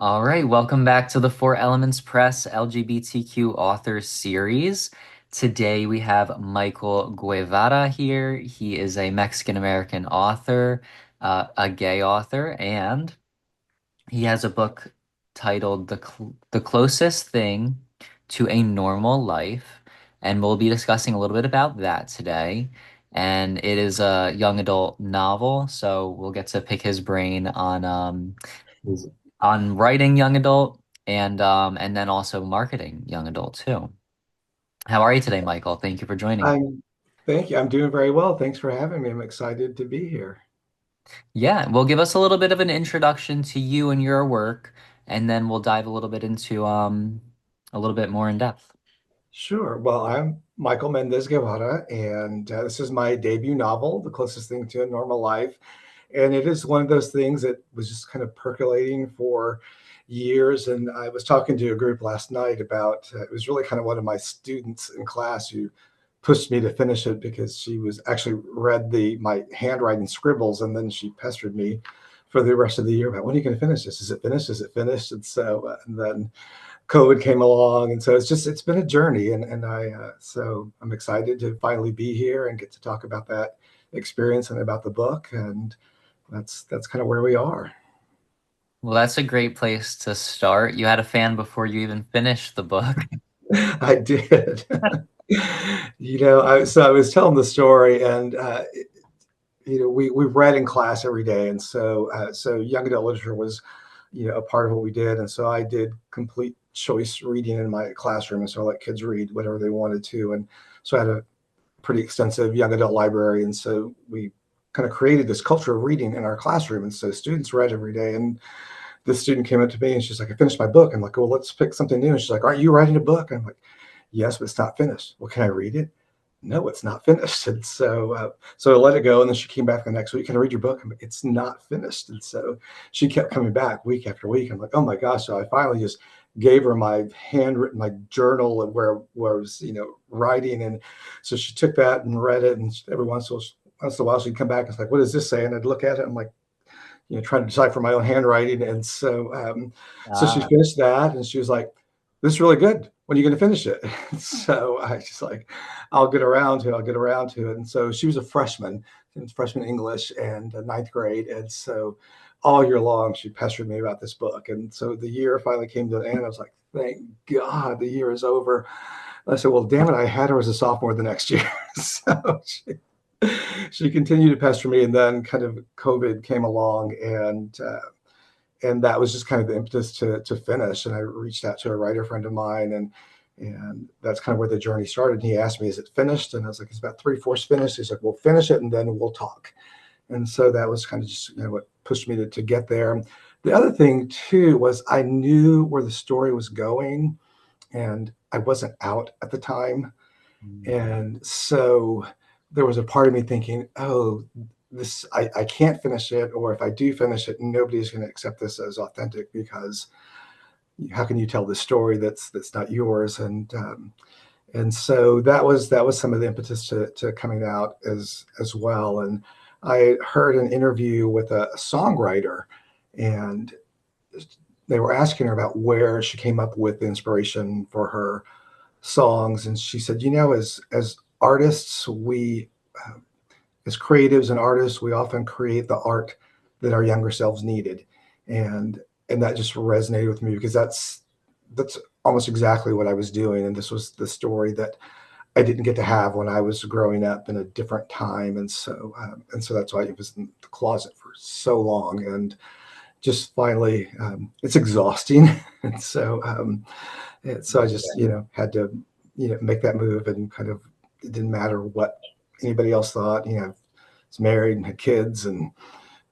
All right, welcome back to the Four Elements Press LGBTQ Author Series. Today we have Michael Guevara here. He is a Mexican American author, a gay author, and he has a book titled The Closest Thing to a Normal Life, and we'll be discussing a little bit about that today. And it is a young adult novel, so we'll get to pick his brain his, on writing young adult and then also marketing young adult too. How are you today, Michael? Thank you for joining. I'm Thank you. I'm doing very well. Thanks for having me. I'm excited to be here. Yeah, well, give us a little bit of an introduction to you and your work, and then we'll dive a little bit into a little bit more in depth. Sure. Well, I'm Michael Mendez Guevara, and this is my debut novel, The Closest Thing to a Normal Life. And it is one of those things that was just kind of percolating for years. And I was talking to a group last night about it was really kind of one of my students in class who pushed me to finish it because she was actually read my handwriting scribbles, and then she pestered me for the rest of the year about, when are you going to finish this? Is it finished? Is it finished? And so and then COVID came along, and so it's been a journey, and I'm excited to finally be here and get to talk about that experience and about the book, and that's kind of where we are. Well, that's a great place to start. You had a fan before you even finished the book. I did. I was telling the story, and we read in class every day, and so young adult literature was a part of what we did, and so I did complete choice reading in my classroom, and so I let kids read whatever they wanted to, and so I had a pretty extensive young adult library, and so we kind of created this culture of reading in our classroom, and so students read every day. And this student came up to me and she's like, "I finished my book." I'm like, "Well, let's pick something new." And she's like, "Aren't you writing a book?" I'm like, "Yes, but it's not finished." "Well, can I read it?" "No, it's not finished." And so I let it go. And then she came back the next week. "Can I read your book?" I'm like, "It's not finished." And so she kept coming back week after week. I'm like, "Oh my gosh." So I finally just gave her my handwritten, my journal of where I was, writing. And so she took that and read it. And every once in a while she'd come back and it's like, "What does this say?" And I'd look at it. I'm like, trying to decipher my own handwriting. And so she Ah, finished that, and she was like, "This is really good. When are you going to finish it?" So I just like, "I'll get around to it. I'll get around to it." And so she was a freshman, freshman English and ninth grade. And so all year long, she pestered me about this book. And so the year finally came to an end. I was like, "Thank God the year is over." I said, "Well, damn it, I had her as a sophomore the next year." So she continued to pester me, and then kind of COVID came along, and that was just kind of the impetus to finish. And I reached out to a writer friend of mine, and that's kind of where the journey started. And he asked me, "Is it finished?" And I was like, "It's about three-fourths finished." He's like, "We'll finish it and then we'll talk." And so that was kind of just what pushed me to get there. The other thing too was I knew where the story was going, and I wasn't out at the time. mm, And so there was a part of me thinking, "Oh, I can't finish it, or if I do finish it, nobody's going to accept this as authentic, because how can you tell this story that's not yours?" And so that was some of the impetus to coming out as well. And I heard an interview with a songwriter, and they were asking her about where she came up with the inspiration for her songs. And she said, as artists, we as creatives and artists, we often create the art that our younger selves needed. And that just resonated with me, because that's almost exactly what I was doing. And this was the story that I didn't get to have when I was growing up in a different time. And so that's why it was in the closet for so long. And just finally, it's exhausting. And so I just, had to, make that move. And kind of, it didn't matter what anybody else thought. I was married and had kids, and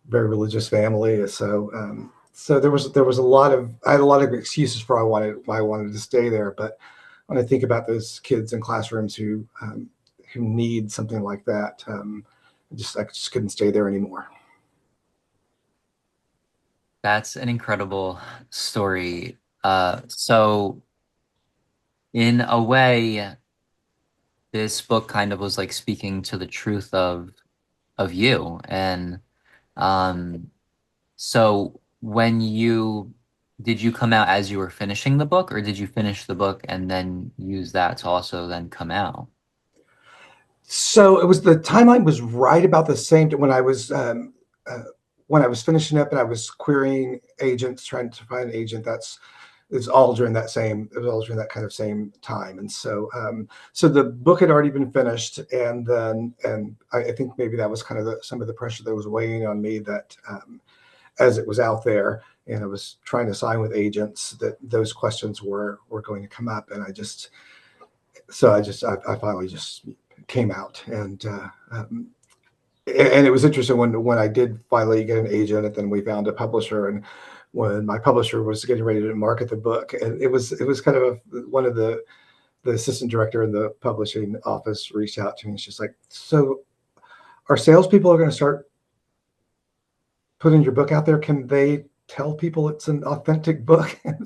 very religious family. So there was a lot of I had a lot of excuses for why I wanted to stay there. But when I think about those kids in classrooms who need something like that, I just couldn't stay there anymore. that's an incredible story. So in a way, this book kind of was like speaking to the truth of you. And um, so when you did you come out as you were finishing the book, or did you finish the book and then use that to also then come out? So it was the timeline was right about the same uh, when I was finishing up and I was querying agents, trying to find an agent. It's all during that same. It was all during that kind of same time, and so the book had already been finished, and I think maybe that was kind of some of the pressure that was weighing on me that as it was out there and I was trying to sign with agents that those questions were going to come up, and I finally just came out and it was interesting when I did finally get an agent, and then we found a publisher. And when my publisher was getting ready to market the book, and it was kind of one of the assistant director in the publishing office reached out to me. And she's like, "So our salespeople are going to start putting your book out there. Can they tell people it's an authentic book?" And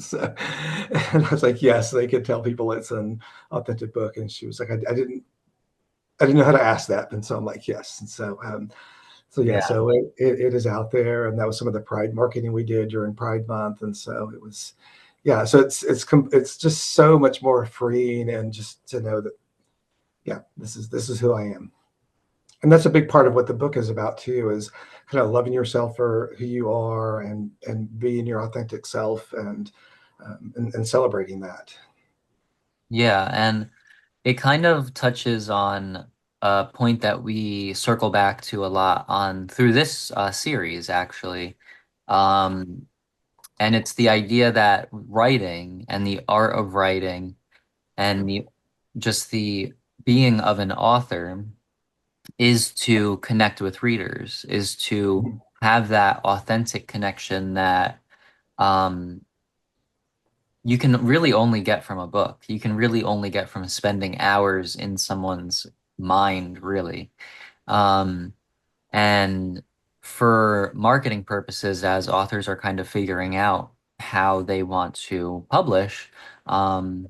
I was like, "Yes, they could tell people it's an authentic book." And she was like, I didn't know how to ask that." And so I'm like, "Yes." And so yeah, Yeah. so it is out there, and that was some of the Pride marketing we did during Pride Month, and so it was, yeah. So it's just so much more freeing, and just to know that, yeah, this is who I am, and that's a big part of what the book is about too, is kind of loving yourself for who you are, and being your authentic self, and celebrating that. Yeah, and it kind of touches on a point that we circle back to a lot on through this series, actually. Um, and it's the idea that writing and the art of writing and just the being of an author is to connect with readers, is to Mhm. have that authentic connection that um, you can really only get from a book. You can really only get from spending hours in someone's mind, really. Um, and for marketing purposes, as authors are kind of figuring out how they want to publish, um,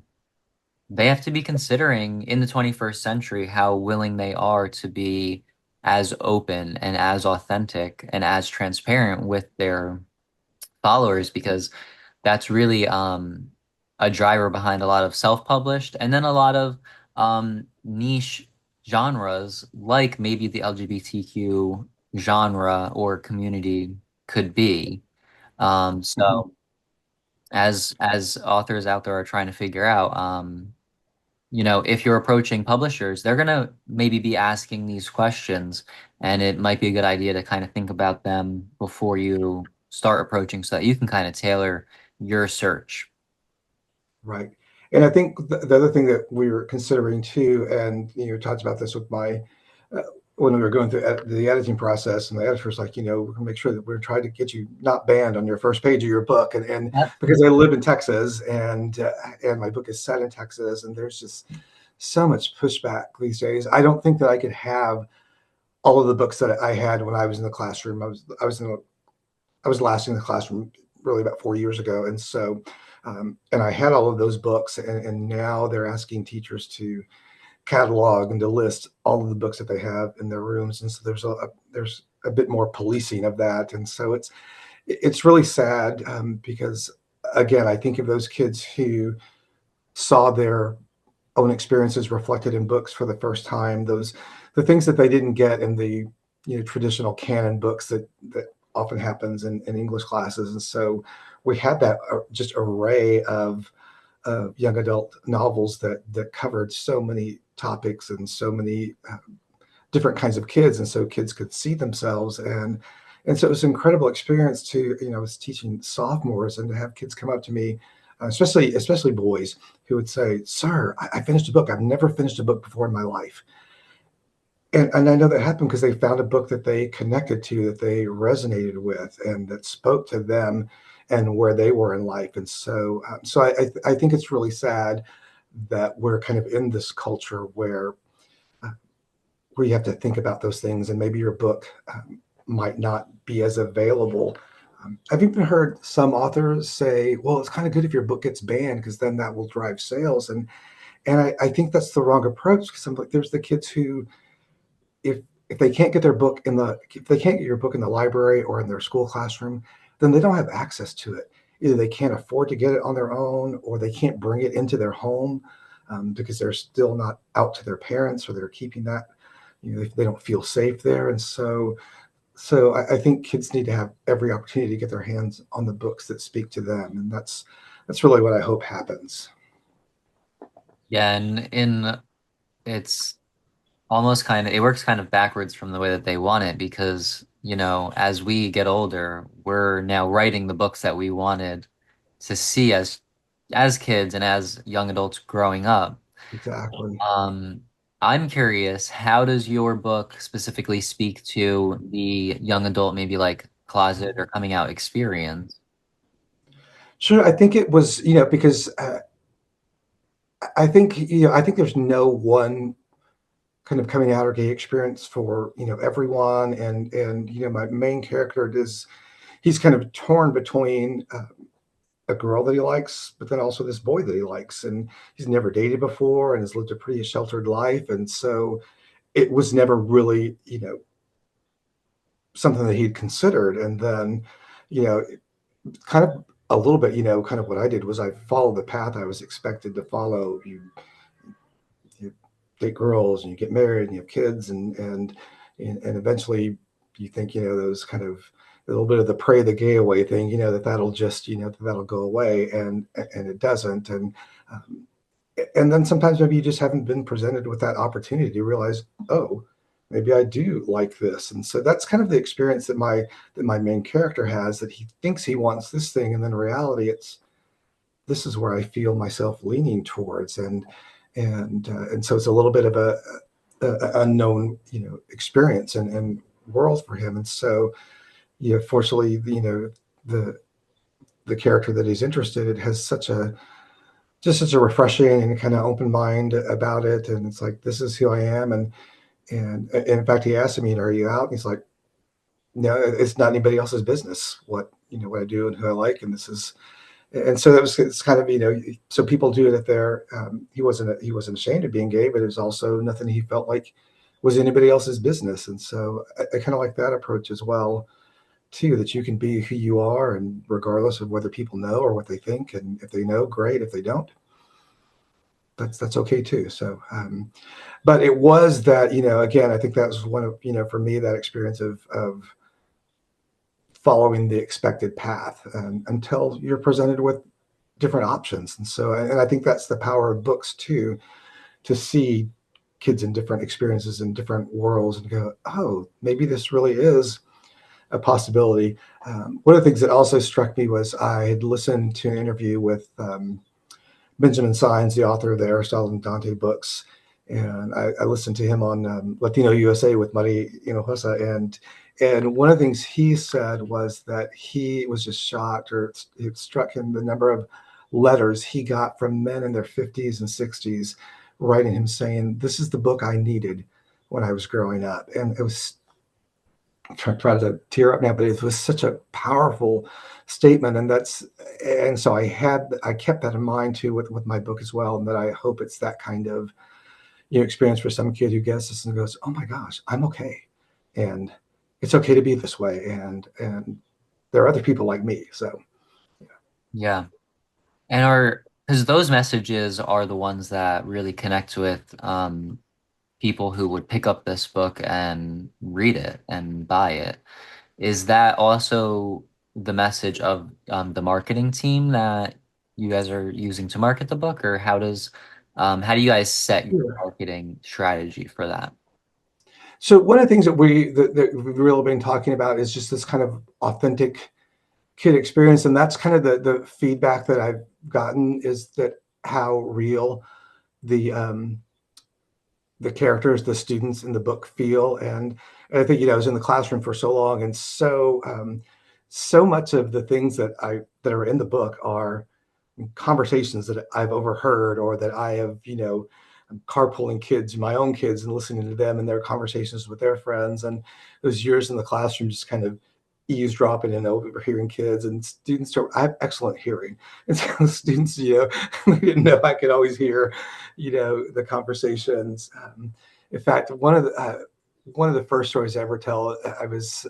they have to be considering in the 21st century how willing they are to be as open and as authentic and as transparent with their followers, because that's really a driver behind a lot of self-published and then a lot of niche genres, like maybe the LGBTQ genre or community could be. Mhm. So as authors out there are trying to figure out, if you're approaching publishers, they're gonna maybe be asking these questions, and it might be a good idea to kind of think about them before you start approaching so that you can kind of tailor your search. Right. And I think the other thing that we were considering too, and talked about this with my uh, when we were going through the editing process, and the editor's like, we're gonna make sure that we're trying to get you not banned on your first page of your book, and Yep. because I live in Texas, and my book is set in Texas, and there's just so much pushback these days. I don't think that I could have all of the books that I had when I was in the classroom. I was last in the classroom really about 4 years ago, and so and I had all of those books, and now they're asking teachers to catalog and to list all of the books that they have in their rooms, and so there's a bit more policing of that, and so it's really sad, because again, I think of those kids who saw their own experiences reflected in books for the first time, those the things that they didn't get in the traditional canon books that often happens in English classes. And so we had that just array of young adult novels that covered so many topics and so many different kinds of kids, and so kids could see themselves. And so it was an incredible experience to, I was teaching sophomores, and to have kids come up to me, especially boys, who would say, "Sir, I finished a book. I've never finished a book before in my life." And I know that happened because they found a book that they connected to, that they resonated with, and that spoke to them and where they were in life. And so I think it's really sad that we're kind of in this culture uh, where you have to think about those things, and maybe your book might not be as available. I've even heard some authors say, "Well, it's kind of good if your book gets banned because then that will drive sales." And I think that's the wrong approach, because I'm like, there's the kids who, if if they can't get their book if they can't get your book in the library or in their school classroom, then they don't have access to it. either they can't afford to get it on their own, or they can't bring it into their home because they're still not out to their parents, or they're keeping that, they don't feel safe there. And so I think kids need to have every opportunity to get their hands on the books that speak to them, and that's really what I hope happens. Yeah, and in it's almost kind of it works kind of backwards from the way that they want it because, as we get older, we're now writing the books that we wanted to see as kids and as young adults growing up. Exactly. Um, I'm curious, how does your book specifically speak to the young adult, maybe like closet or coming out experience? Sure, I think it was, because I think there's no one kind of coming out or gay experience for everyone, and my main character is, he's kind of torn between a girl that he likes, but then also this boy that he likes, and he's never dated before and has lived a pretty sheltered life, and so it was never really something that he'd considered. And then you know kind of a little bit, kind of what I did was I followed the path I was expected to follow. You date girls and you get married and you have kids, and eventually you think, those kind of a little bit of the pray the gay away thing, that'll just, that'll go away, and it doesn't. Um, and then sometimes maybe you just haven't been presented with that opportunity to realize, oh, maybe I do like this. And so that's kind of the experience that my main character has, that he thinks he wants this thing, and then in reality it's, this is where I feel myself leaning towards. And so it's a little bit of a unknown, experience and world for him. And so, fortunately, the the character that he's interested in has such a refreshing and kind of open mind about it. And it's like, this is who I am. And in fact, he asked me, "Are you out?" And he's like, "No, it's not anybody else's business what I do and who I like." And this is, and so that was, it's kind of, so people do it at their, he wasn't ashamed of being gay, but it was also nothing he felt like was anybody else's business. And so I kind of like that approach as well too, that you can be who you are, and regardless of whether people know or what they think. And if they know, great. If they don't, that's okay too. So but it was that, again, I think that was one of, for me, that experience of following the expected path, until you're presented with different options. And so, and I think that's the power of books too, to see kids in different experiences in different worlds and go, oh, maybe this really is a possibility. One of the things that also struck me was I had listened to an interview with Benjamin Sines, the author of the Aristotle and Dante books. And I listened to him on Latino USA with Mari Hinojosa. And one of the things he said was that he was just shocked, or it struck him, the number of letters he got from men in their 50s and 60s writing him saying, "This is the book I needed when I was growing up." And it was, try to tear up now, but it was such a powerful statement. And so I kept that in mind too with my book as well. And that I hope it's that kind of, experience for some kid who gets this and goes, "Oh my gosh, I'm okay. And it's okay to be this way. And there are other people like me." So yeah. Yeah. And are because those messages are the ones that really connect with people who would pick up this book and read it and buy it. Is that also the message of the marketing team that you guys are using to market the book, or how do you guys set your Yeah. marketing strategy for that? So one of the things that we've really been talking about is just this kind of authentic kid experience. And that's kind of the feedback that I've gotten, is that how real the the characters, the students in the book feel. And I think, I was in the classroom for so long, and so much of the things that are in the book are conversations that I've overheard, or that I have, I'm carpooling kids, my own kids, and listening to them and their conversations with their friends. And those years in the classroom, just kind of eavesdropping and overhearing kids and students. I have excellent hearing, and so students, they didn't know I could always hear, the conversations. In fact, one of the first stories I ever tell, I was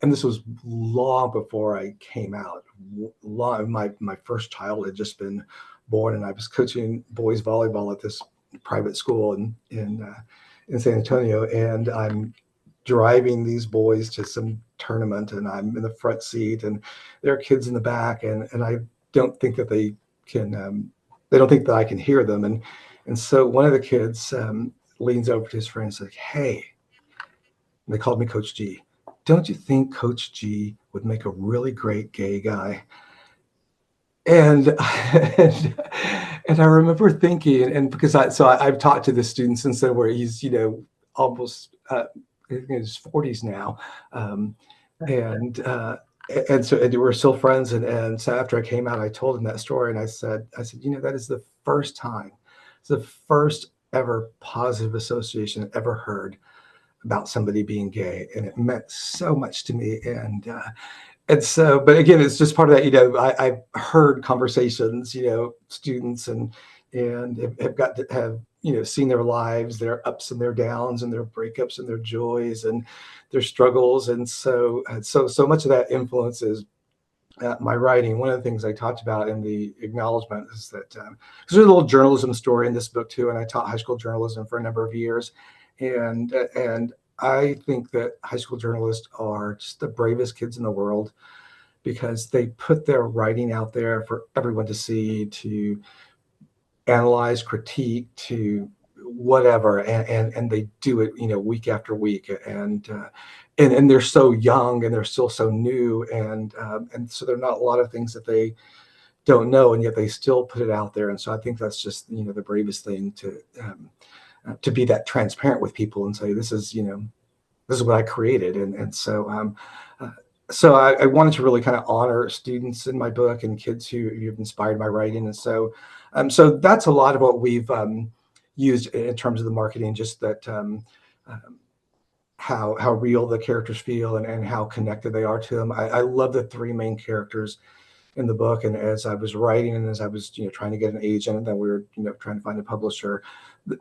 and this was long before I came out. Long, my first child had just been born, and I was coaching boys volleyball at this private school in San Antonio, and I'm driving these boys to some tournament, and I'm in the front seat, and there are kids in the back, and I don't think that can they don't think that I can hear them, and so one of the kids leans over to his friend and says, "Hey," and they called me Coach G. "Don't you think Coach G would make a really great gay guy?" And and I remember thinking, and because I've talked to the student since then, where he's almost in his 40s now, um, and uh, and we're still friends. And so after I came out, I told him that story, and I said, that is the first time, it's the first ever positive association I ever heard about somebody being gay, and it meant so much to me. And so, but again, it's just part of that. I've heard conversations, students and have got to have seen their lives, their ups and their downs, and their breakups and their joys and their struggles, and so much of that influences my writing. One of the things I talked about in the acknowledgement is that because there's a little journalism story in this book too, and I taught high school journalism for a number of years, and I think that high school journalists are just the bravest kids in the world because they put their writing out there for everyone to see, to analyze, critique, to whatever, and they do it, week after week, and they're so young and they're still so new, and so there are not a lot of things that they don't know, and yet they still put it out there. And so I think that's just the bravest thing to be that transparent with people and say this is what I created. Uh, so I wanted to really kind of honor students in my book and kids who've inspired my writing. And so that's a lot of what we've used in terms of the marketing, just that um, how real the characters feel and how connected they are to them. I love the three main characters in the book. And as I was writing and as I was, trying to get an agent, and then we were, trying to find a publisher,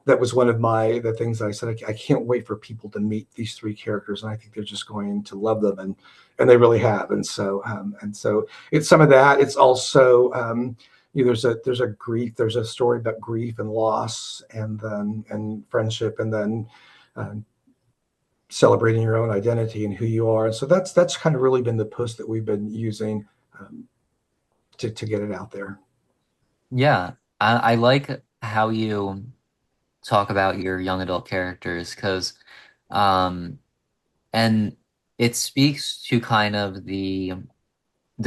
that was one of the things that I said, I can't wait for people to meet these three characters. And I think they're just going to love them. And they really have. And so it's some of that. It's also, there's a story about grief and loss and friendship, and then um, celebrating your own identity and who you are. And so that's kind of really been the push that we've been using um, to get it out there. Yeah, I like how you talk about your young adult characters because, um, and it speaks to kind of the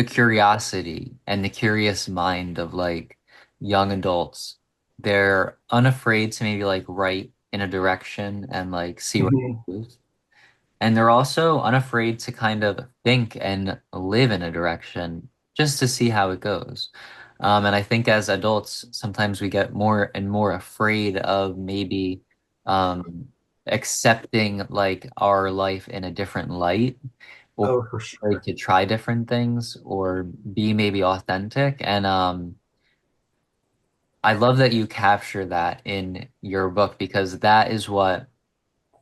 curiosity and the curious mind of like young adults. They're unafraid to maybe like write in a direction and like see where Mhm. it goes. And they're also unafraid to kind of think and live in a direction just to see how it goes. And I think as adults, sometimes we get more and more afraid of maybe um, accepting like our life in a different light, or Oh, for afraid sure. to try different things or be maybe authentic. And I love that you capture that in your book because that is what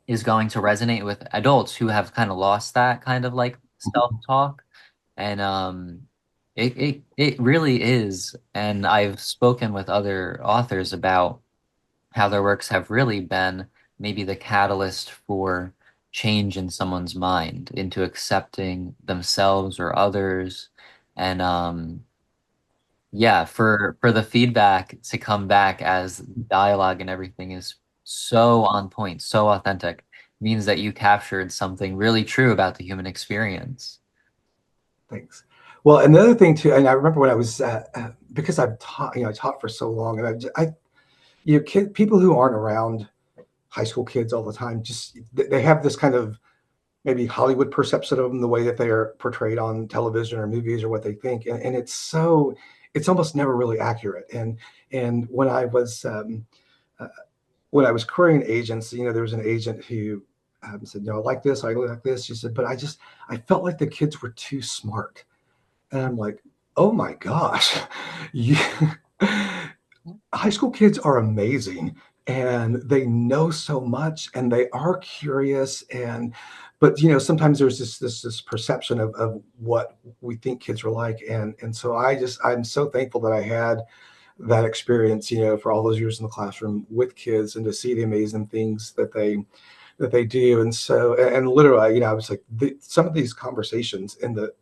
is going to resonate with adults who have kind of lost that kind of like self-talk. And it really is. And I've spoken with other authors about how their works have really been maybe the catalyst for change in someone's mind into accepting themselves or others. And yeah, for the feedback to come back as dialogue and everything is so on point, so authentic, means that you captured something really true about the human experience. Thanks. Well, another thing too, and I remember when I was because I've taught, I taught for so long, and people who aren't around high school kids all the time, just they have this kind of maybe Hollywood perception of them, the way that they are portrayed on television or movies or what they think, and it's almost never really accurate. And uh, when I was querying agents, there was an agent who said, I like this, I like this. She said, but I felt like the kids were too smart. And I'm like, oh my gosh, you, high school kids are amazing and they know so much and they are curious. but sometimes there's this perception of what we think kids are like, and so I'm so thankful that I had that experience, for all those years in the classroom with kids, and to see the amazing things that they do. And so, and literally, I was like, some of these conversations in the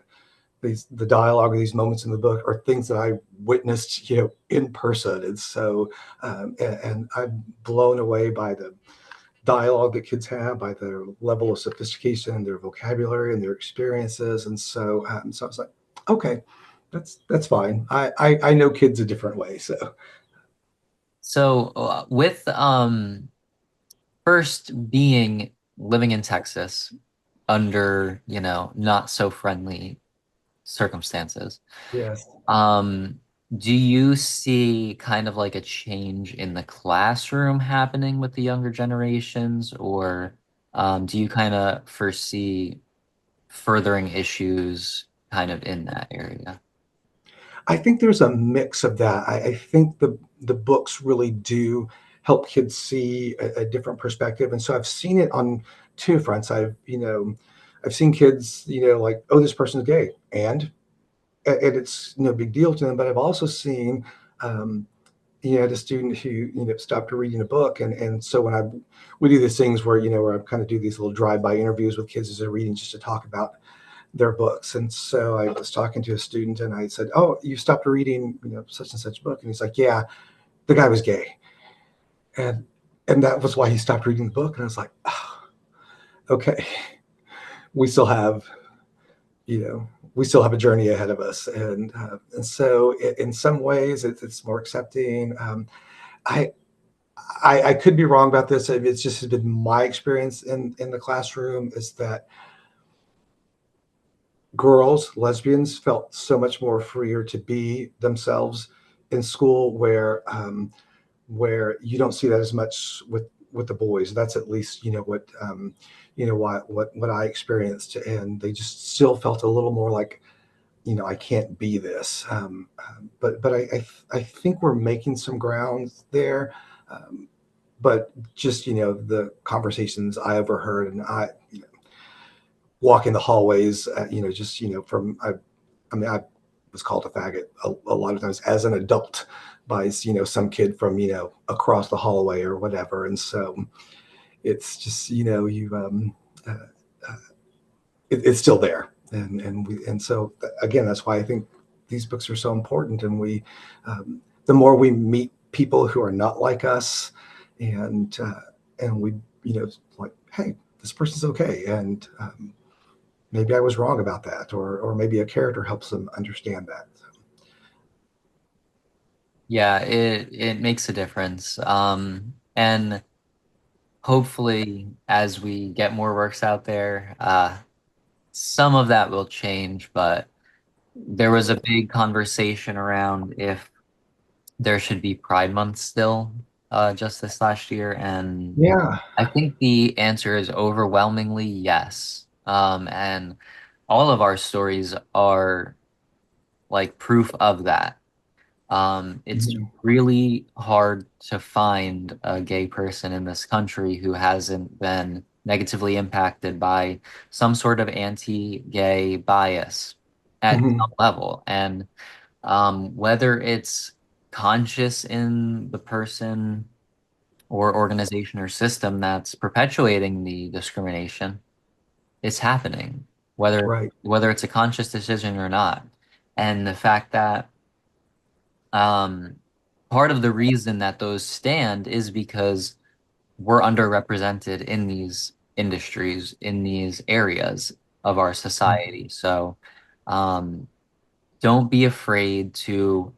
dialogue of these moments in the book are things that I witnessed, in person. And so, and I'm blown away by the dialogue that kids have, by their level of sophistication, their vocabulary, and their experiences. And so, so I was like, okay, that's fine. I know kids a different way. So So with first being living in Texas under, not so friendly circumstances, yes, um, do you see kind of like a change in the classroom happening with the younger generations, or do you kind of foresee furthering issues kind of in that area? I think there's a mix of that. I think the books really do help kids see a different perspective, and so I've seen it on two fronts. I've seen kids, like, oh, this person's gay, and it's no big deal to them. But I've also seen, um, the student who stopped reading a book, and so when we do these things where I kind of do these little drive-by interviews with kids as they're reading, just to talk about their books. And so I was talking to a student, and I said, "Oh, you stopped reading, such and such book?" And he's like, "Yeah, the guy was gay, and that was why he stopped reading the book." And I was like, oh, "Okay, we still have, we still have a journey ahead of us." And so in some ways, it's more accepting. I, I could be wrong about this. It's just been my experience in the classroom is that girls, lesbians, felt so much more freer to be themselves in school, where you don't see that as much with the boys. That's at least what I experienced, and they just still felt a little more like, I can't be this. But I think we're making some ground there. But just the conversations I overheard, and I walking the hallways, just from I mean, I was called a faggot a lot of times as an adult by some kid from across the hallway or whatever. And so it's just uh, uh, it's still there, and so again, that's why I think these books are so important. And the more we meet people who are not like us, and we like, hey, this person's okay, and maybe I was wrong about that, or maybe a character helps them understand that. Yeah, it makes a difference. And hopefully as we get more works out there, some of that will change, but there was a big conversation around if there should be Pride Month still, just this last year, and Yeah. I think the answer is overwhelmingly yes. And all of our stories are like proof of that. It's Mhm. really hard to find a gay person in this country who hasn't been negatively impacted by some sort of anti-gay bias at some Mhm. level. And whether it's conscious in the person or organization or system that's perpetuating the discrimination, it's happening, Right. whether it's a conscious decision or not. And the fact that um, part of the reason that those stand is because we're underrepresented in these industries, in these areas of our society. So um, don't be afraid to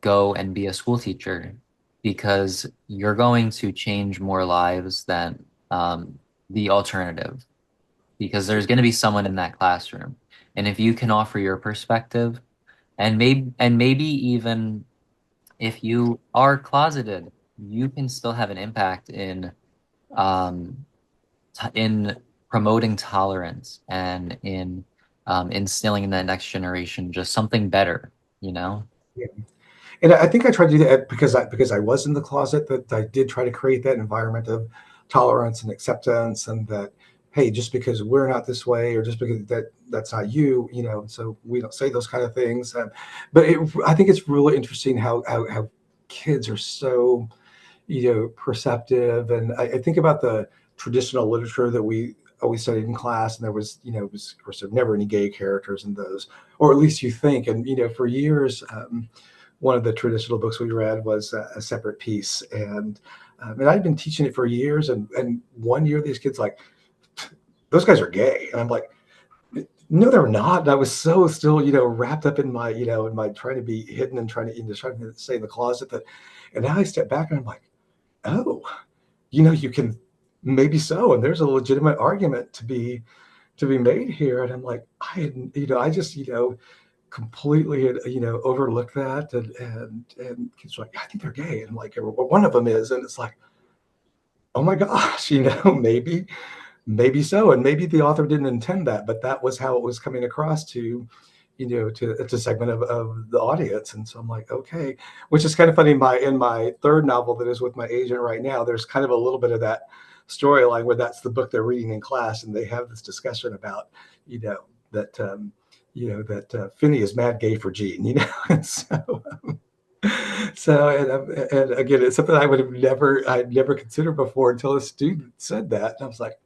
go and be a school teacher because you're going to change more lives than the alternative. Because there's going to be someone in that classroom. And if you can offer your perspective, and maybe even if you are closeted, you can still have an impact um, in promoting tolerance and in instilling in the next generation just something better, you know? Yeah. And I think I tried to do that because I was in the closet, that I did try to create that environment of tolerance and acceptance, and that, hey, just because we're not this way, or just because that's not you, so we don't say those kind of things. But I think it's really interesting how kids are so, perceptive. And I think about the traditional literature that we always studied in class, and there was, it was of course there were never any gay characters in those, or at least you think. And for years, one of the traditional books we read was A Separate Peace, and I'd been teaching it for years, and one year these kids like, those guys are gay, and I'm like, no, they're not. And I was so still, wrapped up in my, in my trying to be hidden and trying to, trying to stay in the closet. That, and now I step back and I'm like, oh, you can, maybe so, and there's a legitimate argument to be made here. And I'm like, I hadn't, I just, completely had, overlooked that. And kids are like, I think they're gay. And I'm like, well, one of them is. And it's like, oh my gosh, maybe so. And maybe the author didn't intend that, but that was how it was coming across to, to it's a segment of the audience. And so I'm like, okay, which is kind of funny. In my third novel that is with my agent right now, there's kind of a little bit of that storyline where that's the book they're reading in class, and they have this discussion about, that, Finney is mad gay for Gene, and and again, it's something I'd never considered before until a student said that. And I was like,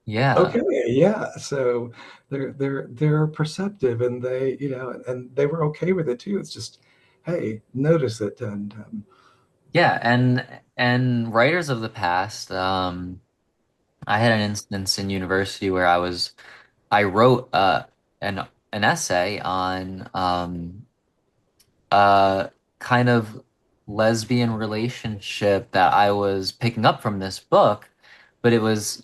Yeah. okay, yeah. So they're perceptive, and and they were okay with it too. It's just, hey, notice it. And Yeah, and writers of the past, I had an instance in university where I wrote an essay on a kind of lesbian relationship that I was picking up from this book, but it was,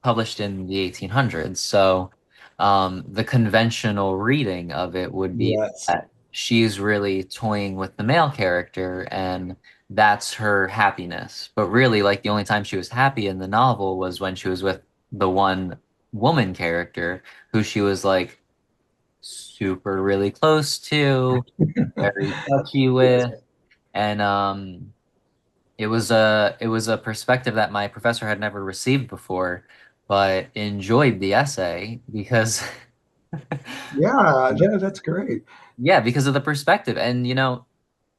published in the 1800s. So the conventional reading of it would be yes, that she's really toying with the male character and that's her happiness. But really, like the only time she was happy in the novel was when she was with the one woman character who she was like super really close to, very touchy yes, with, and it was a perspective that my professor had never received before, but enjoyed the essay because yeah, yeah. That's great. yeah, because of the perspective, and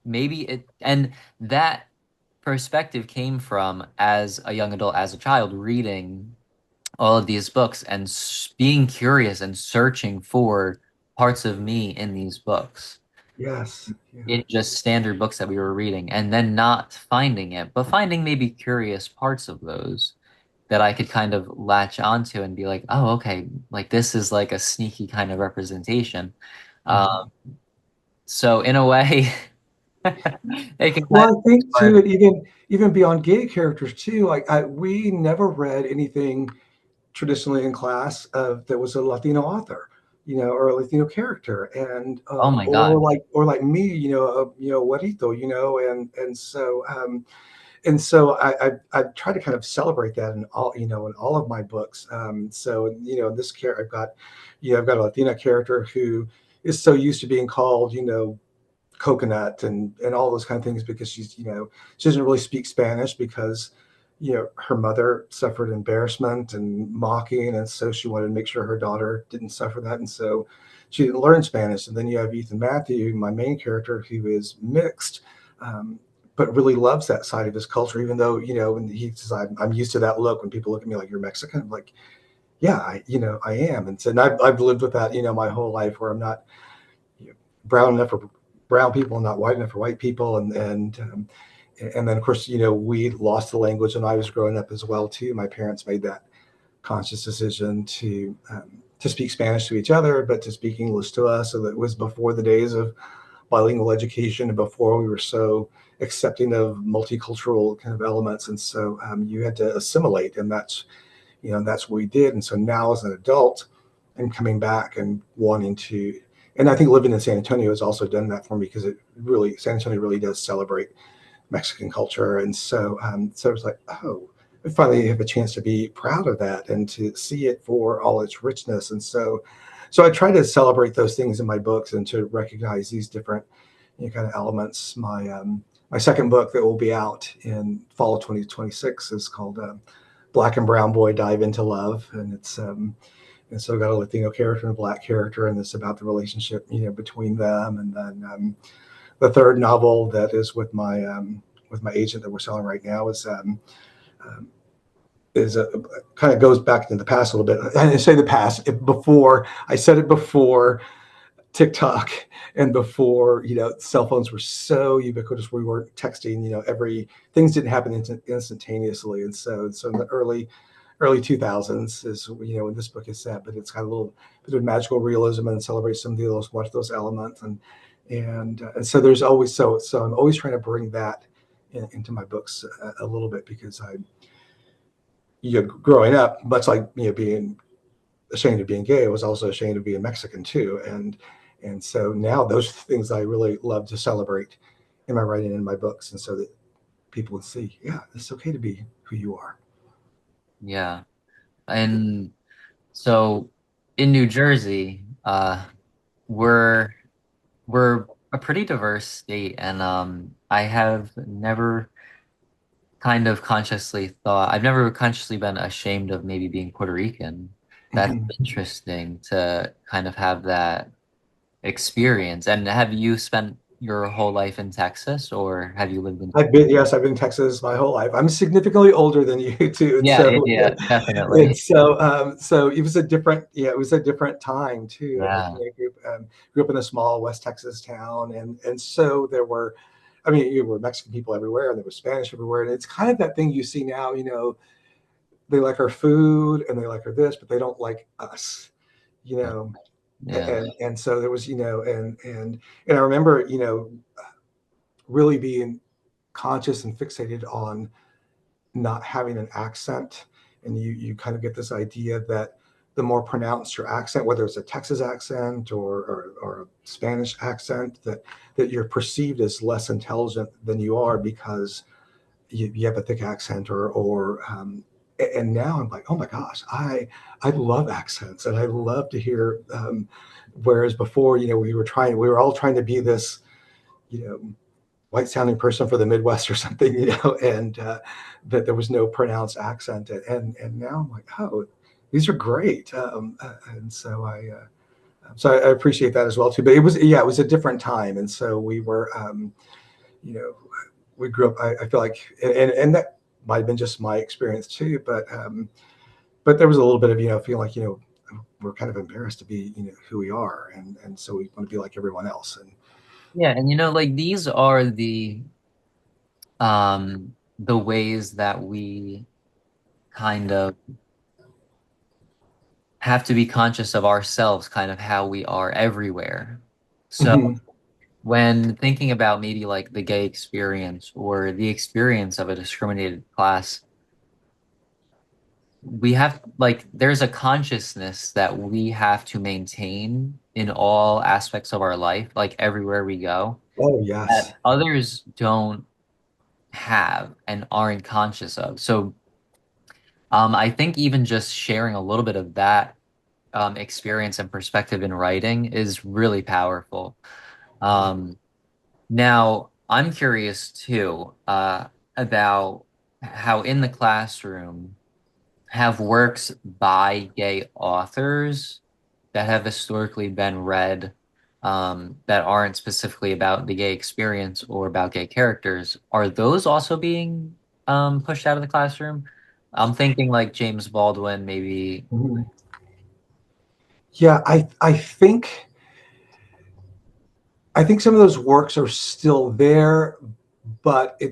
maybe it and that perspective came from as a young adult, as a child, reading all of these books and being curious and searching for parts of me in these books. Yes, yeah. In just standard books that we were reading and then not finding it, but finding maybe curious parts of those that I could kind of latch onto and be like, oh, okay, like this is like a sneaky kind of representation. Um, Mhm. so in a way, it can kind Well, I of think too, spark. and even beyond gay characters too. Like we never read anything traditionally in class that was a Latino author, or a Latino character, and Oh my or God. like me, Juanito, and so I try to kind of celebrate that in all of my books. So in this character, I've got a Latina character who is so used to being called, coconut and all those kind of things, because she doesn't really speak Spanish because her mother suffered embarrassment and mocking, and so she wanted to make sure her daughter didn't suffer that, and so she didn't learn Spanish. And then you have Ethan Matthew, my main character, who is mixed, um, but really loves that side of his culture, even though when he says, I'm used to that look when people look at me like, you're Mexican. I'm like, yeah, I am. And so, and I've lived with that my whole life, where I'm not brown enough for brown people and not white enough for white people. And then of course, we lost the language when I was growing up as well too. My parents made that conscious decision to speak Spanish to each other, but to speak English to us. So that was before the days of bilingual education, and before we were so accepting of multicultural kind of elements. And so you had to assimilate, and that's what we did. And so now as an adult, I'm coming back and wanting to, and I think living in San Antonio has also done that for me, because San Antonio really does celebrate Mexican culture. And so it was like, oh, I finally have a chance to be proud of that and to see it for all its richness. And so I try to celebrate those things in my books and to recognize these different kind of elements. My second book that will be out in fall of 2026 is called black and brown boy dive into love, and it's and so got a Latino character and a black character, and it's about the relationship between them. And then the third novel that is with my agent that we're selling right now um, is a kind of goes back into the past a little bit. I say the past before I said it before TikTok and before cell phones were so ubiquitous. We weren't texting. Every things didn't happen instantaneously, and so in the early 2000s is when this book is set. But it's got a little bit of magical realism and celebrates some of those elements, and so there's always so I'm always trying to bring that into my books a little bit, because growing up, much like being ashamed of being gay, I was also ashamed of being Mexican too. And so now those things I really love to celebrate in my writing and in my books, and so that people would see, yeah, it's okay to be who you are. Yeah. And so in New Jersey, we're we're a pretty diverse state, and I have never kind of consciously thought I've never consciously been ashamed of maybe being Puerto Rican. That's Mhm. interesting to kind of have that experience. And have you spent your whole life in Texas, or have you lived in? I've been in Texas my whole life. I'm significantly older than you too, and Yeah, so yeah, definitely. so it was a different, it was a different time too. And Yeah. I grew up in a small West Texas town, and so there were, I mean, you were Mexican people everywhere, and there was Spanish everywhere, and it's kind of that thing you see now. They like our food and they like our this, but they don't like us. You know, Yeah. and so there was, and I remember, really being conscious and fixated on not having an accent. And you kind of get this idea that the more pronounced your accent, whether it's a Texas accent or a Spanish accent, that you're perceived as less intelligent than you are, because you have a thick accent, and now I'm like, oh my gosh, I love accents, and I love to hear, whereas before, we were all trying to be this, you know white sounding person for the Midwest or something, and that there was no pronounced accent. And now I'm like, oh, these are great. And so I appreciate that as well too. But it was a different time. And so you know, we grew up, I feel like, and that might've been just my experience too, but there was a little bit of, feeling like, we're kind of embarrassed to be, who we are. And so we want to be like everyone else. And Yeah, and like these are the ways that we kind of have to be conscious of ourselves, kind of how we are everywhere. So Mhm. when thinking about maybe like the gay experience or the experience of a discriminated class, we have like there's a consciousness that we have to maintain in all aspects of our life, like everywhere we go, Oh, that yes. others don't have and aren't conscious of. So I think even just sharing a little bit of that experience and perspective in writing is really powerful. Um, Now, I'm curious too, about how in the classroom have works by gay authors that have historically been read, that aren't specifically about the gay experience or about gay characters, are those also being pushed out of the classroom? I'm thinking like James Baldwin, maybe. Mhm. Yeah, I think some of those works are still there, but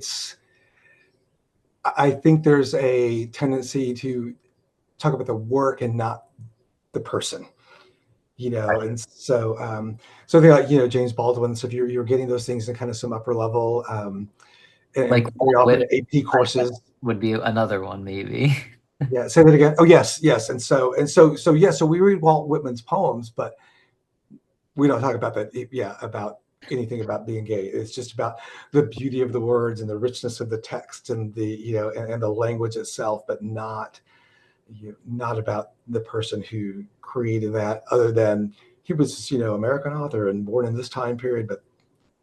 I think there's a tendency to talk about the work and not the person, and so they like, James Baldwin. So if you're getting those things in kind of some upper level, Like and very Walt often Whitman, AP I guess, courses. would be another one, maybe. Yeah, say that again. Oh, yes, yes. And so yeah, so we read Walt Whitman's poems, but we don't talk about that. Yeah, about anything about being gay. It's just about the beauty of the words and the richness of the text, and and the language itself, but not about the person who created that, other than he was, American author and born in this time period. But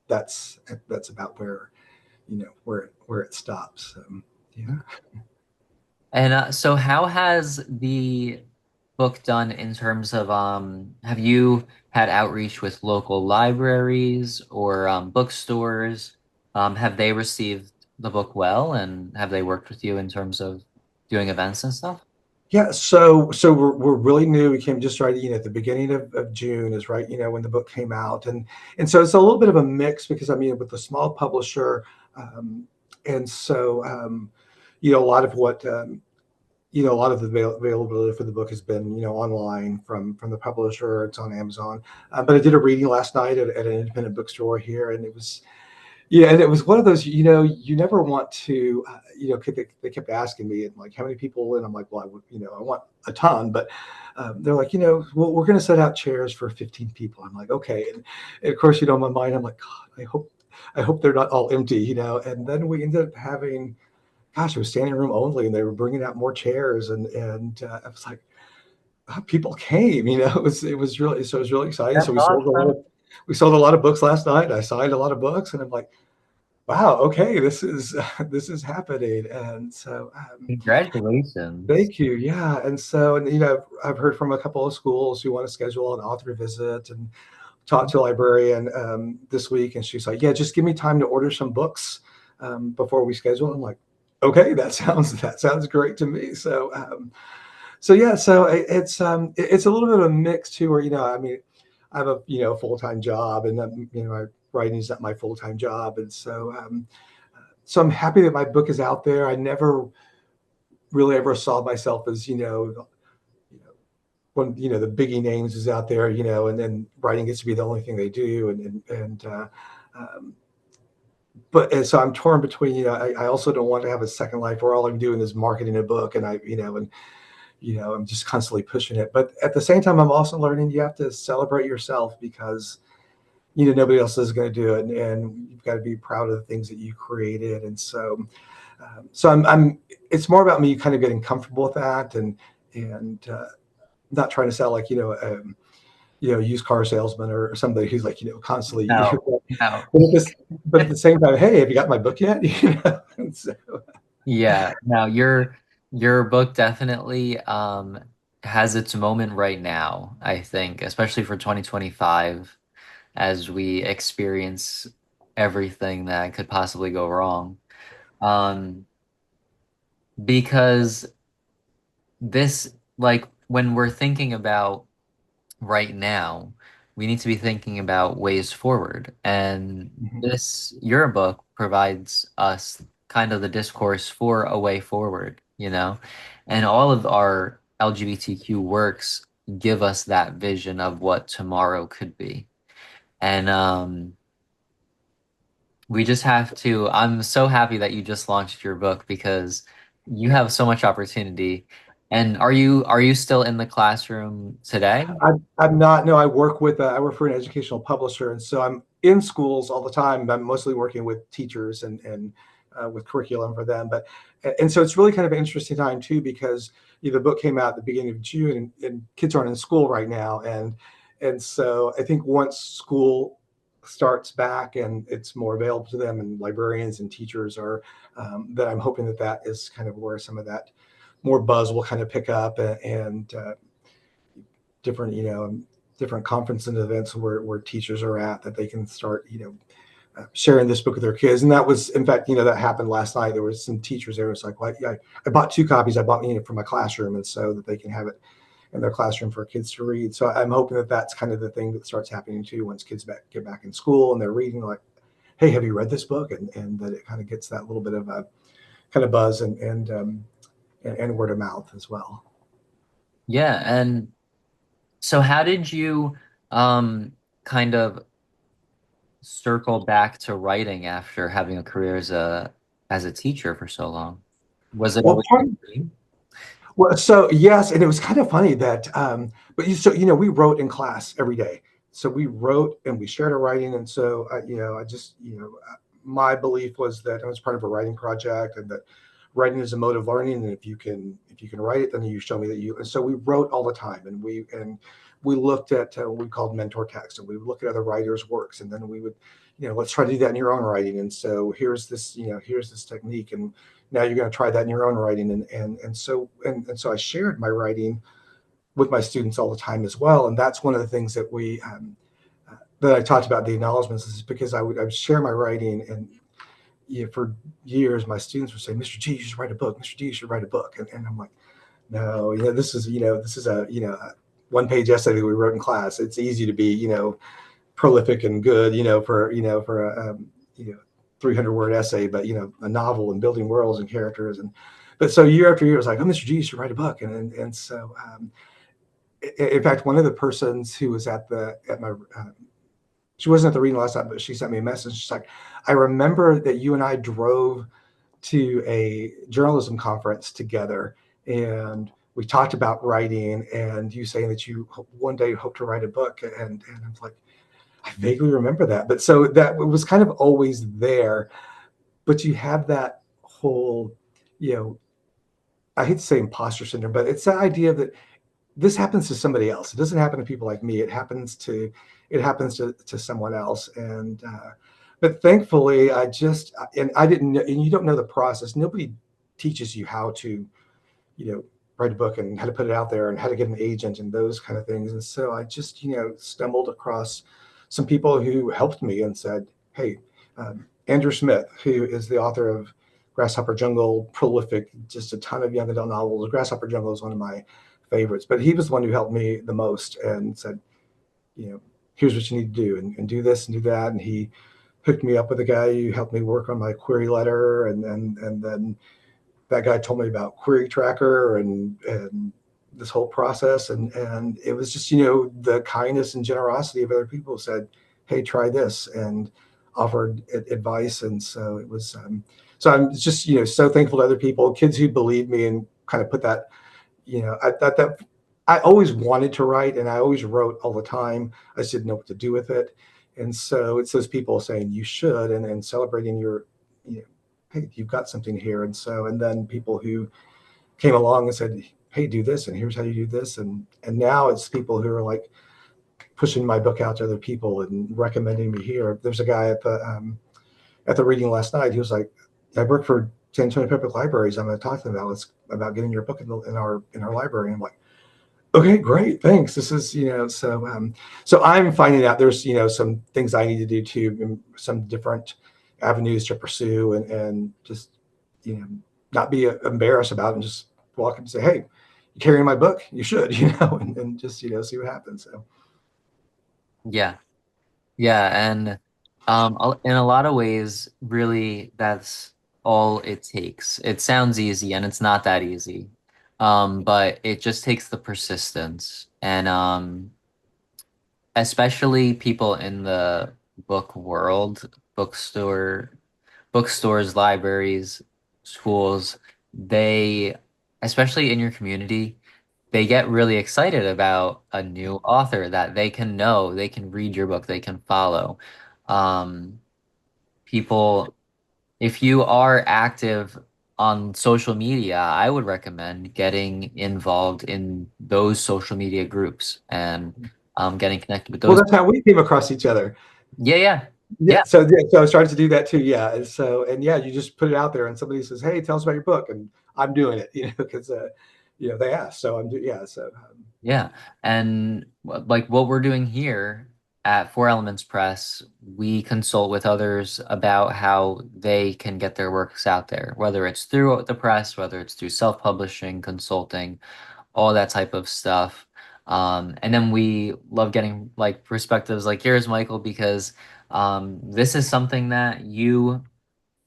that's about where it stops. Yeah. And so how has the book done in terms of have you had outreach with local libraries or bookstores? Have they received the book well and have they worked with you in terms of doing events and stuff? Yeah, so we're really new. We came just right, at the beginning of June is right, when the book came out, and so it's a little bit of a mix because I mean with the small publisher, um, and so a lot of what a lot of the availability for the book has been online from the publisher. It's on Amazon, but I did a reading last night at an independent bookstore here, and it was yeah, and it was one of those, you never want to, they kept asking me, and like, how many people? And I'm like, well, I would, I want a ton, but they're like, well, we're going to set out chairs for 15 people. I'm like, okay. And of course, in my mind, I'm like, God, I hope they're not all empty. And then we ended up having, gosh, it was standing room only, and they were bringing out more chairs, and I was like, people came, it was really, so it was really exciting. So That's awesome. we sold a lot of books last night. I signed a lot of books, and I'm like, wow, okay, this is this is happening. And so Congratulations. thank you. Yeah. And so, and I've heard from a couple of schools who want to schedule an author visit, and talked to a librarian this week, and she's like, yeah, just give me time to order some books before we schedule. I'm like, okay, that sounds great to me. So yeah, so it's a little bit of a mix too, where I mean, I have a full-time job, and my writing is not my full-time job, and so I'm happy that my book is out there. I never really ever saw myself as when the biggie names is out there, and then writing gets to be the only thing they do, um, but and so I'm torn between, I also don't want to have a second life where all I'm doing is marketing a book, and I'm just constantly pushing it. But at the same time, I'm also learning you have to celebrate yourself, because nobody else is going to do it, and you've got to be proud of the things that you created. And so I'm it's more about me kind of getting comfortable with that, and not trying to sound like used car salesman, or somebody who's like constantly No, no. but at the same time, hey, have you got my book yet? And so, Yeah, no, your book definitely has its moment right now, I think, especially for 2025 as we experience everything that could possibly go wrong. Um, because this, like, when we're thinking about right now, we need to be thinking about ways forward. And mhm. your book provides us kind of the discourse for a way forward, you know? And all of our LGBTQ works give us that vision of what tomorrow could be. And we just have to, I'm so happy that you just launched your book because you have so much opportunity. And are you still in the classroom today? I'm not. No, I work for an educational publisher, and so I'm in schools all the time. I'm mostly working with teachers and with curriculum for them. And so it's really kind of an interesting time too, because the book came out at the beginning of June, and kids aren't in school right now, and so I think once school starts back and it's more available to them, and librarians and teachers are, that I'm hoping that is kind of where some of that more buzz will kind of pick up, and different different conference and events where teachers are at, that they can start sharing this book with their kids. And that was, in fact, that happened last night. There was some teachers there. It's like, well, yeah, I bought 2 copies. I bought for my classroom, and so that they can have it in their classroom for kids to read. So I'm hoping that that's kind of the thing that starts happening too, once kids get back in school and they're reading, like, hey, have you read this book? And that it kind of gets that little bit of a kind of buzz, and word of mouth as well. Yeah, and so how did you kind of circle back to writing after having a career as a teacher for so long? Was it Well, always part your dream? Well, so yes, and it was kind of funny that, but we wrote in class every day. So we wrote and we shared our writing, and so I just my belief was that I was part of a writing project, and that writing is a mode of learning, and if you can write it, then you show me that you. And so we wrote all the time, and we looked at what we called mentor text, and we would look at other writers' works, and then we would let's try to do that in your own writing. And so here's this technique, and now you're going to try that in your own writing. And so I shared my writing with my students all the time as well. And that's one of the things that I talked about the acknowledgments, is because I would share my writing, and for years my students would say, "Mr. G, you should write a book. Mr. G, you should write a book." And I'm like, no, this is a 1 page essay that we wrote in class. It's easy to be prolific and good for a 300-word essay, but a novel and building worlds and characters. But so year after year, it was like, "Oh, Mr. G, you should write a book." And so in fact, one of the persons who was at my she wasn't at the reading last time, but she sent me a message. She's like, "I remember that you and I drove to a journalism conference together, and we talked about writing, and you saying that you one day hope to write a book." And I'm like, I vaguely remember that. But so that was kind of always there. But you have that whole, you know, I hate to say imposter syndrome, but it's that idea that this happens to somebody else. It doesn't happen to people like me. It happens to someone else. And but thankfully, I didn't know, and you don't know the process. Nobody teaches you how to, you know, write a book and how to put it out there and how to get an agent and those kind of things. And so I just, stumbled across some people who helped me and said, "Hey, Andrew Smith, who is the author of Grasshopper Jungle, prolific, just a ton of young adult novels. Grasshopper Jungle is one of my favorites, but he was the one who helped me the most and said, you know, here's what you need to do, and do this and do that." And he hooked me up with a guy who helped me work on my query letter. And then that guy told me about Query Tracker and this whole process. And it was just, the kindness and generosity of other people who said, "Hey, try this," and offered advice. And so it was, so I'm just, so thankful to other people, kids who believed me and kind of put that, I thought that I always wanted to write, and I always wrote all the time. I just didn't know what to do with it. And so it's those people saying you should, and celebrating your, you know, hey, you've got something here. And then people who came along and said, "Hey, do this, and here's how you do this." And now it's people who are like pushing my book out to other people and recommending me here. There's a guy at the reading last night. He was like, "I work for San Antonio Public Libraries. I'm going to talk to them about it's about getting your book in our library." And I'm like, "Okay, great, thanks." This is, so I'm finding out there's, some things I need to do too, some different avenues to pursue, and just, you know, not be embarrassed about it, and just walk up and say, "Hey, you carrying my book? You should," and just, see what happens. So Yeah. Yeah, and in a lot of ways, really, that's all it takes. It sounds easy, and it's not that easy. But it just takes the persistence, and especially people in the book world, bookstore, bookstores, libraries, schools, they, especially in your community, they get really excited about a new author that they can know, they can read your book, they can follow. Um, People, if you are active on social media, I would recommend getting involved in those social media groups and getting connected with well, those. that's how we came across each other. Yeah, yeah, Yeah, yeah, so I started to do that too. Yeah, and yeah, you just put it out there, and somebody says, "Hey, tell us about your book," and I'm doing it, because they asked, so yeah, so yeah. And like what we're doing here at Four Elements Press, we consult with others about how they can get their works out there, whether it's through the press, whether it's through self-publishing, consulting, all that type of stuff. And then we love getting like perspectives like yours, Michael, because this is something that you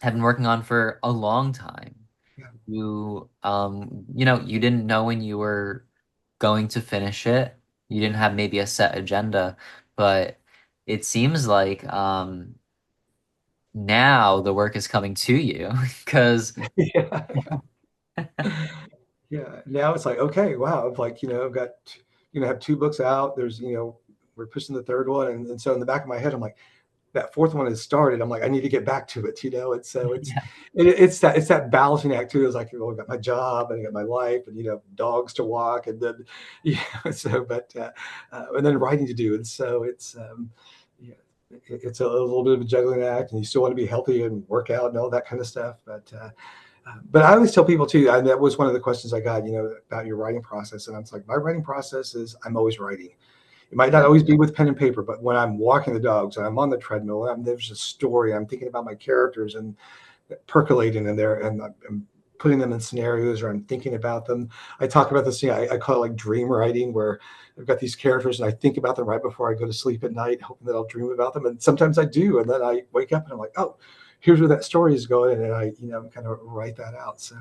have been working on for a long time. yeah. You didn't know when you were going to finish it. You didn't have maybe a set agenda, but it seems like now the work is coming to you because Yeah. Yeah, now it's like, okay, wow, I've like, I've got, have 2 books out. There's, we're pushing the third one. And so in the back of my head, I'm like, that fourth one has started. I'm like, I need to get back to it, It's so yeah, it's that balancing act too. It's like, I got my job and I got my life and, dogs to walk, and then, so, but, and then writing to do. And so it's, yeah. it's a little bit of a juggling act, and you still want to be healthy and work out and all that kind of stuff. But I always tell people too, and that was one of the questions I got, about your writing process. And I was like, my writing process is I'm always writing. It might not Yeah. always be with pen and paper, but when I'm walking the dogs, and I'm on the treadmill, there's a story. I'm thinking about my characters and percolating in there, and I'm putting them in scenarios, or I'm thinking about them. I talk about this, I call it like dream writing, where I've got these characters and I think about them right before I go to sleep at night, hoping that I'll dream about them. And sometimes I do. And then I wake up and I'm like, oh, here's where that story is going. And I, kind of write that out. So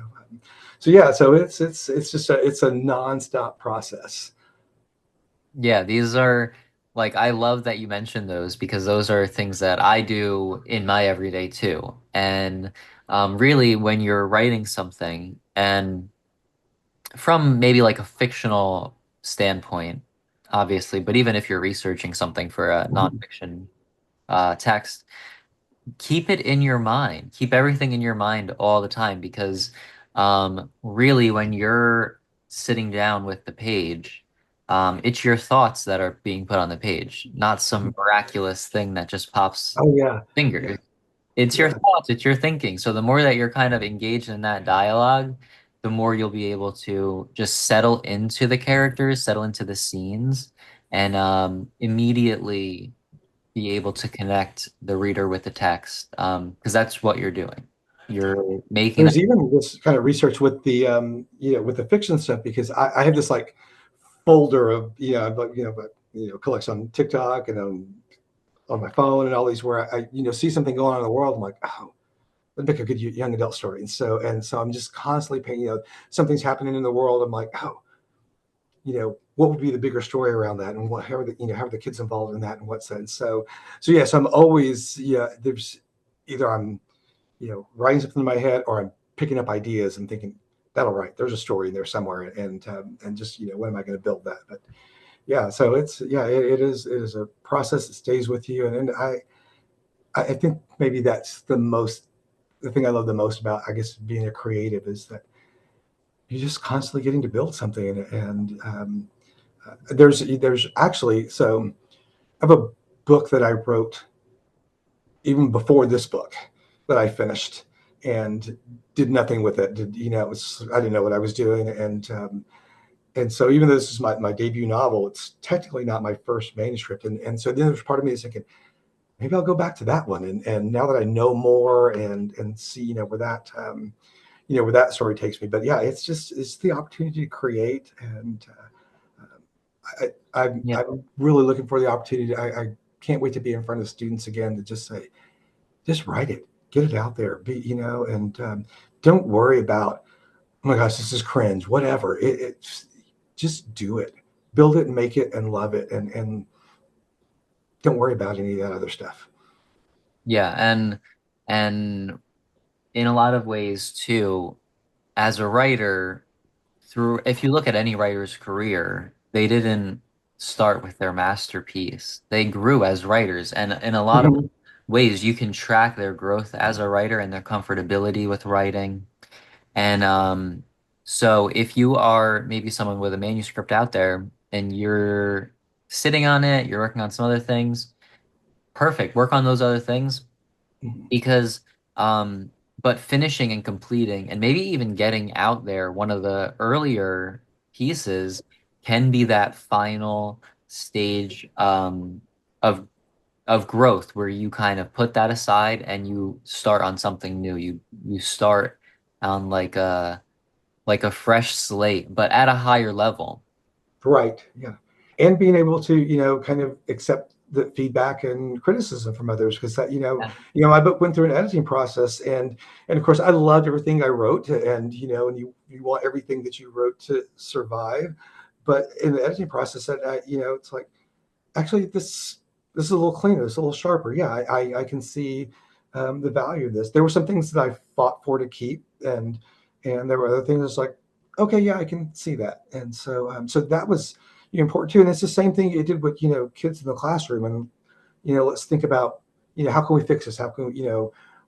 yeah, so it's just it's a nonstop process. Yeah, these are like I love that you mentioned those because those are things that I do in my everyday too. And really, when you're writing something, and from maybe like a fictional standpoint, obviously, but even if you're researching something for a Mhm. nonfiction text, keep it in your mind. Keep everything in your mind all the time because really when you're sitting down with the page, it's your thoughts that are being put on the page, not some miraculous thing that just pops Oh yeah. Yeah. fingers. It's your Yeah. thoughts, it's your thinking. So the more that you're kind of engaged in that dialogue, the more you'll be able to just settle into the characters, settle into the scenes, and immediately be able to connect the reader with the text, because that's what you're doing. You're making them. There's even this kind of research with with the fiction stuff, because I have this like folder of, collects on TikTok and on my phone and all these, where I see something going on in the world. I'm like, oh, that'd make a good young adult story. And so I'm just constantly paying, something's happening in the world. I'm like, oh, what would be the bigger story around that, and how are the kids involved in that, and what's that? So yes, I'm always, there's either I'm, writing something in my head, or I'm picking up ideas and thinking that'll write. There's a story in there somewhere, and just, when am I going to build that? But yeah, so it is a process that stays with you, and I think maybe that's the thing I love the most about, I guess, being a creative, is that you're just constantly getting to build something. And there's actually, so I have a book that I wrote even before this book that I finished, and did nothing with it. I didn't know what I was doing, and so even though this is my debut novel, it's technically not my first manuscript. And so then there's part of me that's thinking, maybe I'll go back to that one. And now that I know more, and see, where that story takes me. But yeah, it's the opportunity to create. And Yeah, I'm really looking for the opportunity. I can't wait to be in front of students again, to just say, just write it, get it out there, and don't worry about, oh my gosh, this is cringe, whatever. It's just do it, build it, and make it, and love it, and don't worry about any of that other stuff. yeah, and in a lot of ways too, as a writer, through if you look at any writer's career, they didn't start with their masterpiece. They grew as writers, and in a lot of Mhm. ways, you can track their growth as a writer and their comfortability with writing. And so if you are maybe someone with a manuscript out there and you're sitting on it, you're working on some other things, perfect. Work on those other things Mhm. because but finishing and completing and maybe even getting out there one of the earlier pieces can be that final stage of growth where you kind of put that aside and you start on something new. You start on like a fresh slate, but at a higher level. Right. Yeah. And being able to, kind of accept the feedback and criticism from others, because that, Yeah. my book went through an editing process, and of course I loved everything I wrote, and you want everything that you wrote to survive. But in the editing process, it's like, actually, this is a little cleaner, this is a little sharper. Yeah, I can see the value of this. There were some things that I fought for to keep, and there were other things that's like, okay, yeah, I can see that. And so that was, important too. And it's the same thing you did with, kids in the classroom. And let's think about, how can we fix this? How can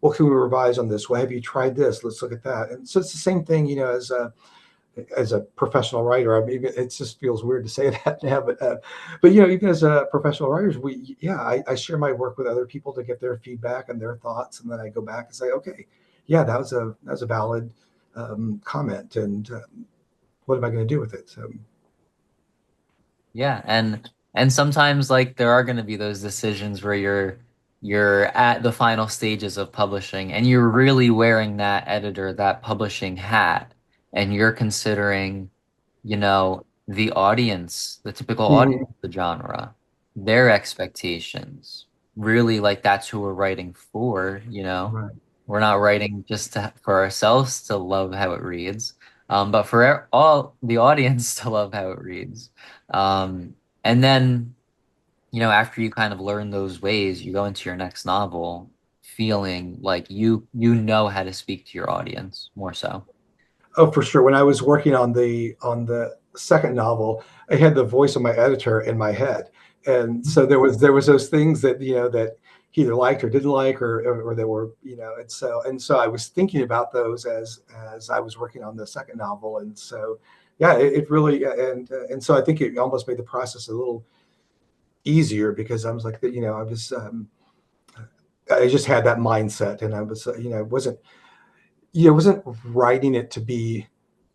what can we revise on this? Well, have you tried this? Let's look at that. And so it's the same thing, as as a professional writer. I mean, it just feels weird to say that now, but even as a professional writers, I share my work with other people to get their feedback and their thoughts, and then I go back and say, okay, yeah, that was a valid comment, and what am I going to do with it? So, Yeah, and sometimes like there are going to be those decisions where you're at the final stages of publishing and you're really wearing that editor, that publishing hat, and you're considering, the audience, the typical audience mhm, of the genre, their expectations. Really, like that's who we're writing for, you know. right. We're not writing just for ourselves to love how it reads, but for all the audience to love how it reads. And then, after you kind of learn those ways, you go into your next novel feeling like you know how to speak to your audience more so. Oh, for sure. When I was working on the second novel, I had the voice of my editor in my head, and so there was those things that that he either liked or didn't like, or that were and so I was thinking about those as I was working on the second novel, and so yeah, it really and so I think it almost made the process a little easier because I was like I just had that mindset, and I was wasn't writing it to be,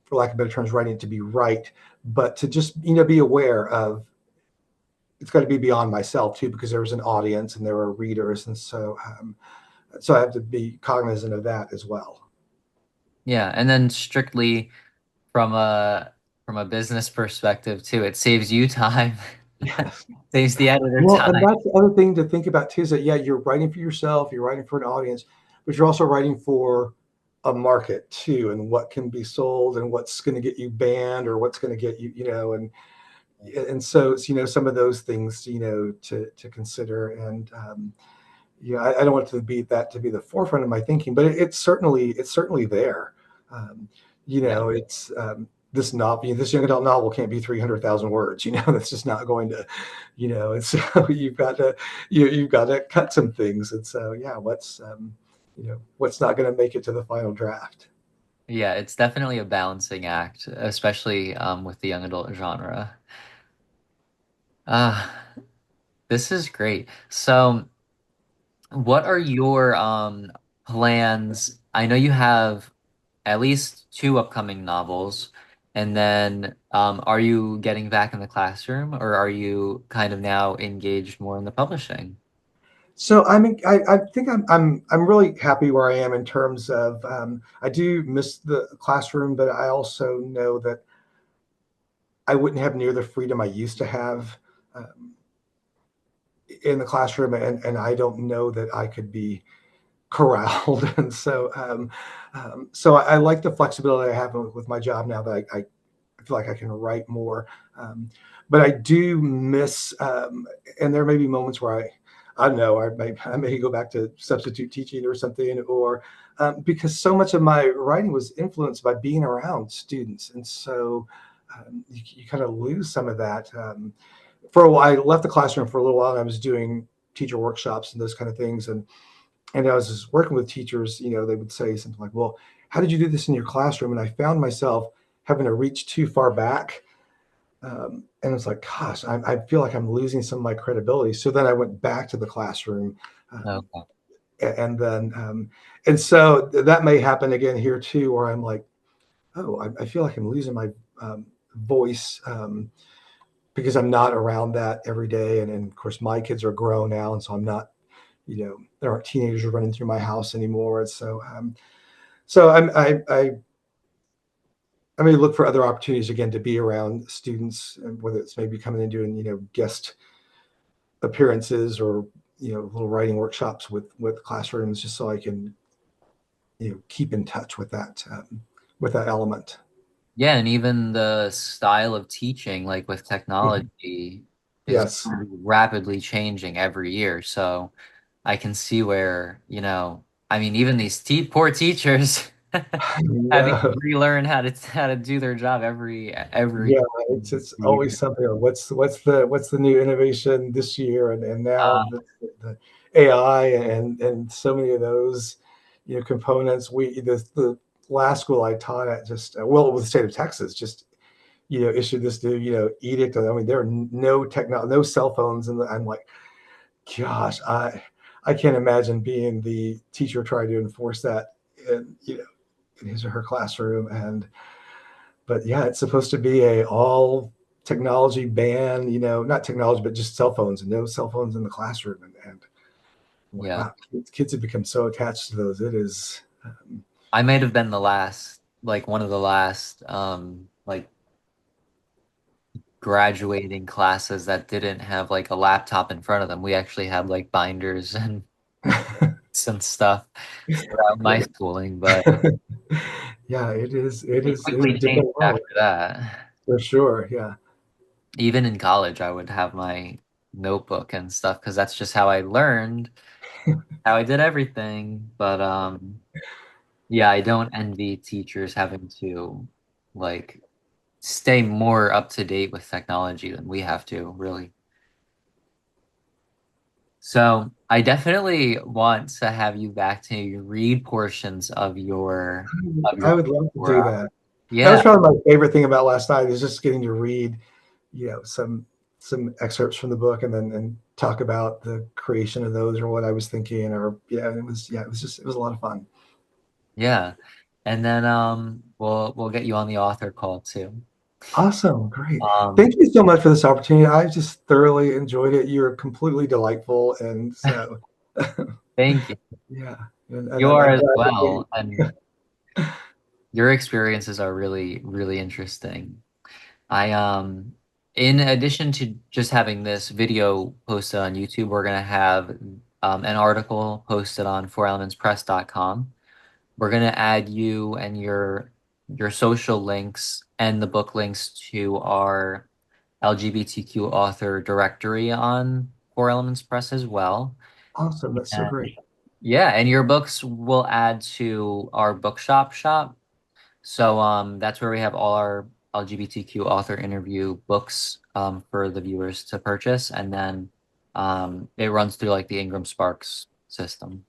for lack of better terms, writing it to be right, but to just be aware of it's got to be beyond myself too, because there was an audience and there were readers, and so I have to be cognizant of that as well. Yeah, and then strictly from a business perspective too, it saves you time, Yes. saves the editor Well, and time. that's the other thing to think about too, is that yeah, you're writing for yourself, you're writing for an audience, but you're also writing for a market too, and what can be sold and what's going to get you banned or what's going to get and so it's, some of those things to consider, and I don't want to be the forefront of my thinking, but it's certainly there. um, Yeah. it's this novel, this young adult novel can't be 300,000 words. That's just not going to, and so you've got to cut some things, and so yeah, what's not going to make it to the final draft. Yeah, it's definitely a balancing act, especially with the young adult genre. Uh, this is great. So, what are your plans? I know you have at least two upcoming novels, and then are you getting back in the classroom, or are you kind of now engaged more in the publishing? So I think I'm really happy where I am in terms of I do miss the classroom, but I also know that I wouldn't have near the freedom I used to have um, in the classroom, and I don't know that I could be corralled. And so I like the flexibility I have with my job now that I feel like I can write more. Um, but I do miss, and there may be moments where I don't know, I may go back to substitute teaching or something, or because so much of my writing was influenced by being around students, and so you kind of lose some of that. For a while, I left the classroom for a little while, and I was doing teacher workshops and those kind of things, and I was just working with teachers. They would say something like, "Well, how did you do this in your classroom?" And I found myself having to reach too far back, and it's like, gosh, I feel like I'm losing some of my credibility. So then I went back to the classroom, um, Okay. and then and so that may happen again here too, where I'm like, oh, I feel like I'm losing my voice, because I'm not around that every day, and of course my kids are grown now, and so I'm not, there aren't teenagers running through my house anymore, and so I may look for other opportunities again to be around students, and whether it's maybe coming and doing guest appearances, or little writing workshops with classrooms, just so I can keep in touch with that element. Yeah, and even the style of teaching, like with Mhm. technology, is Yes. rapidly changing every year. So I can see where, I mean, even these te poor teachers having to Yeah. relearn how to do their job every Yeah, it's always year. something. What's the new innovation this year, and now Uh, the AI and so many of those components. We the last school I taught at, just well, with the state of Texas, just issued this new edict. I mean, there are no cell phones, and I'm like, gosh, I can't imagine being the teacher trying to enforce that in in his or her classroom. And but yeah, it's supposed to be a all technology ban, not technology, but just cell phones, and no cell phones in the classroom. And I'm like, Yeah. wow, kids have become so attached to those. It is, I might have been the last, like one of the last, like graduating classes that didn't have like a laptop in front of them. We actually had like binders and some stuff throughout my schooling, but yeah, it is quickly a changed different after world that. for sure. Yeah. Even in college, I would have my notebook and stuff because that's just how I learned, how I did everything. But yeah, I don't envy teachers having to like stay more up to date with technology than we have to, really. So I definitely want to have you back to read portions of I your would love to for do that. That was yeah, probably my favorite thing about last night, is just getting to read, some excerpts from the book, and then talk about the creation of those, or what I was thinking, or it was a lot of fun. yeah. And then we'll get you on the author call too. Awesome, great. Um Thank you so much for this opportunity. I just thoroughly enjoyed it. You're completely delightful, and so Thank you. yeah, and You are I'm as glad that well. And your experiences are really, really interesting. I in addition to just having this video posted on YouTube, we're gonna have an article posted on fourelementspress.com. We're gonna add you and your social links and the book links to our LGBTQ author directory on Four Elements Press as well. awesome. That's so And great. yeah, and your books will add to our bookshop shop. So that's where we have all our LGBTQ author interview books for the viewers to purchase, and then it runs through like the Ingram Sparks system.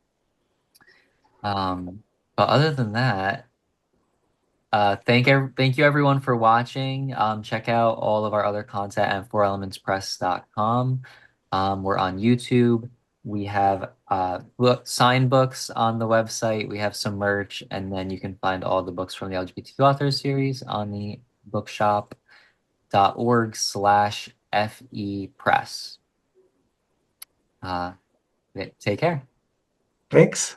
Um, but other than that, thank you everyone for watching. Check out all of our other content at fourelementspress.com. We're on YouTube. We have signed books on the website. We have some merch, and then you can find all the books from the LGBTQ authors series on the bookshop.org/FE press. Uh, take care. Thanks.